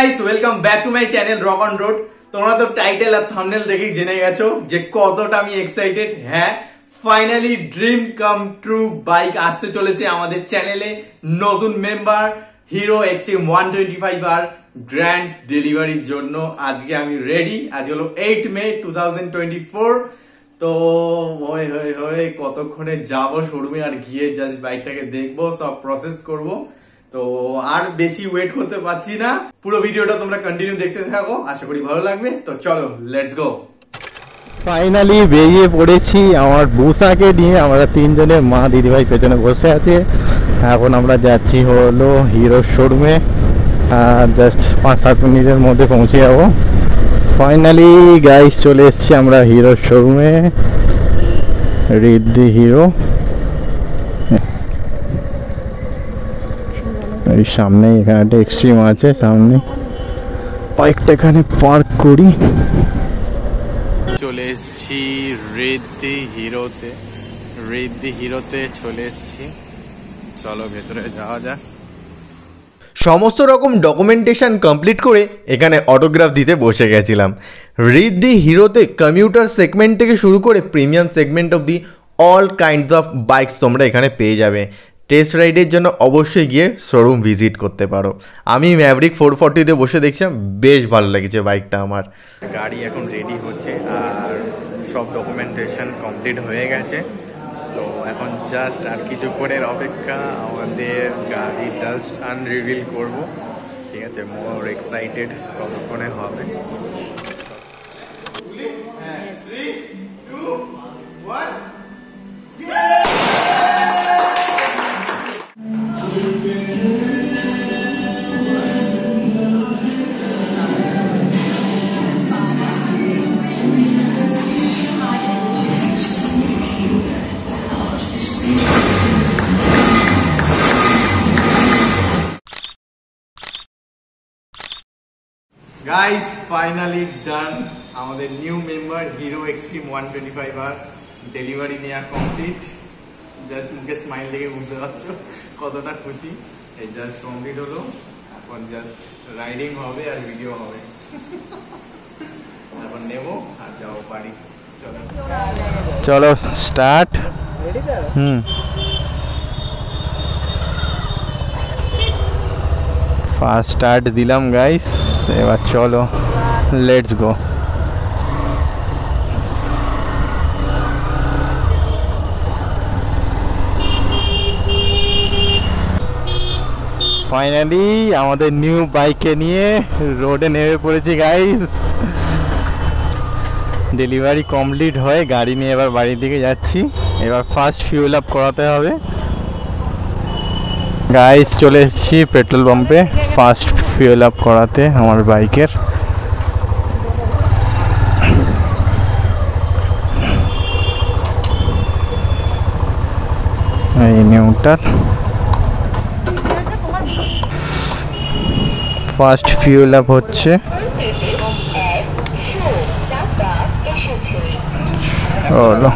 Guys welcome back to my channel rock on road. তোমরা তো title আর thumbnail দেখেই জেনে গেছো যে কতটা আমি এক্সাইটেড। হ্যাঁ, finally dream come true bike আসতে চলেছে আমাদের চ্যানেলে। নতুন মেম্বার হিরো এক্সট্রিম 125 আর গ্র্যান্ড ডেলিভারির জন্য আজকে আমি রেডি। আজ হলো 8 মে 2024। তো হয়ে কতক্ষণে যাবো শোরুমে আর গিয়ে জাস্ট বাইকটাকে দেখবো, সব প্রসেস করবো। তো আর বেশি ওয়েট করতে পারছি না, পুরো ভিডিওটা তোমরা কন্টিনিউ দেখতে থাকো, আশা করি ভালো লাগবে। তো চলো লেটস গো। ফাইনালি বেরিয়ে পড়েছি আমার বুসাকে নিয়ে। আমরা তিনজনে, মা দিদিভাই পেছনে বসে আছে। এখন আমরা যাচ্ছি হলো হিরোর শোরুমে। জাস্ট 5-7 মিনিটের মধ্যে পৌঁছে যাবো। ফাইনালি গাইস চলে এসছি আমরা হিরোর শোরুমে, রিদ্ধি হিরো। এই সামনে এখানে একটা এক্সট্রিম আছে, সামনে বাইকটা এখানে পার্ক করি। চলে এসছি রিদ্ধি হিরোতে চলে এসছি। চলো ভেতরে যাওয়া যাক। সমস্ত রকম ডকুমেন্টেশন কমপ্লিট করে এখানে অটোগ্রাফ দিতে বসে গেছিলাম। রিদ্ধি হিরোতে কমিউটার সেগমেন্ট থেকে শুরু করে premium segment of the all kinds of bikes তোমরা এখানে পেয়ে যাবে। টেস্ট রাইডের জন্য অবশ্যই গিয়ে শোরুম ভিজিট করতে পারো। আমি ম্যাভরিক 440-তে বসে দেখছিলাম, বেশ ভালো লেগেছে বাইকটা আমার। গাড়ি এখন রেডি হচ্ছে আর সব ডকুমেন্টেশন কমপ্লিট হয়ে গেছে। তো এখন জাস্ট আর কিছুক্ষণের অপেক্ষা, আমাদের গাড়ি জাস্ট আনরিভিল করব। ঠিক আছে, মোর এক্সাইটেড কতক্ষণে হবে। গাইস ফাইনালি ডান, আমাদের নিউ মেম্বার হিরো এক্সট্রিম 125 আর ডেলিভারি নেওয়া কমপ্লিট। জাস্ট মুখে স্মাইল দেখে বুঝতে পারছো কতটা খুশি। এই জাস্ট কমপ্লিট হলো, এখন জাস্ট রাইডিং হবে আর ভিডিও হবে। এখন নেবো আর যাবো বাড়ি। চলো স্টার্ট। ফার্স্ট স্টার্ট দিলাম গাইস, এবার চলো লেটস গো। ফাইনালি আমাদের নিউ বাইকে নিয়ে রোডে নেমে পড়েছি গাইস। ডেলিভারি কমপ্লিট হয়ে গাড়ি নিয়ে এবার বাড়ির দিকে যাচ্ছি। এবার ফার্স্ট ফিউল আপ করাতে হবে। গাইস চলে এসেছি পেট্রোল পাম্পে ফার্স্ট ফিউল আপ করাতে আমার বাইকের। এই নিউটার ফার্স্ট ফিউল আপ হচ্ছে। হলো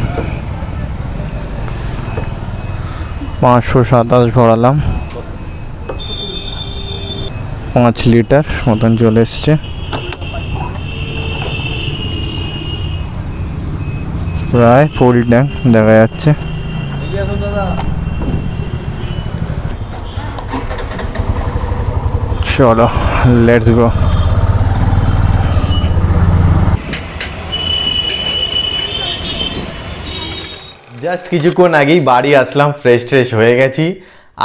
527 ভরালাম, 5 লিটার মতন চলে এসছে। প্রায় ফুল ট্যাঙ্ক দেখা যাচ্ছে। চলো লেটস গো। জাস্ট কিছুক্ষণ আগেই বাড়ি আসলাম, ফ্রেশ হয়ে গেছি।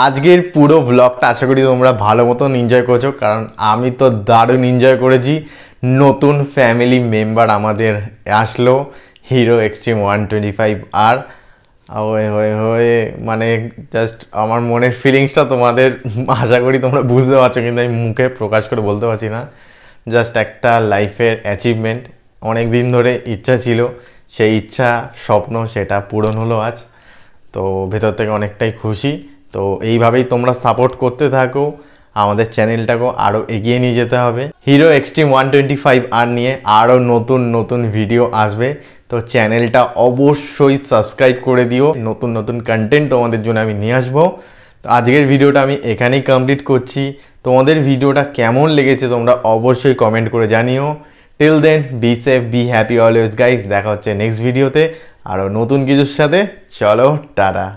আজকের পুরো ব্লগটা আশা করি তোমরা ভালো মতন এনজয় করেছো, কারণ আমি তো দারুণ এনজয় করেছি। নতুন ফ্যামিলি মেম্বার আমাদের আসলো, হিরো এক্সট্রিম 125 আর হয়ে মানে জাস্ট আমার মনের ফিলিংসটা তোমাদের আশা করি তোমরা বুঝতে পারছো, কিন্তু আমি মুখে প্রকাশ করে বলতে পারছি না। জাস্ট একটা লাইফের অ্যাচিভমেন্ট। অনেক দিন ধরে ইচ্ছা ছিল, সেই ইচ্ছা স্বপ্ন সেটা পূরণ হলো আজ। তো ভেতর থেকে অনেকটাই খুশি। তো এইভাবেই তোমরা সাপোর্ট করতে থাকো, আমাদের চ্যানেলটাকেও আরও এগিয়ে নিয়ে যেতে হবে। হিরো এক্সট্রিম 125 আর নিয়ে আরও নতুন ভিডিও আসবে। তো চ্যানেলটা অবশ্যই সাবস্ক্রাইব করে দিও, নতুন কন্টেন্ট তোমাদের জন্য আমি নিয়ে আসবো। তো আজকের ভিডিওটা আমি এখানেই কমপ্লিট করছি। তোমাদের ভিডিওটা কেমন লেগেছে তোমরা অবশ্যই কমেন্ট করে জানিও। Till then be safe, be happy always guys. দেখা হচ্ছে নেক্সট ভিডিওতে আরও নতুন কিছুর সাথে। চলো টাটা।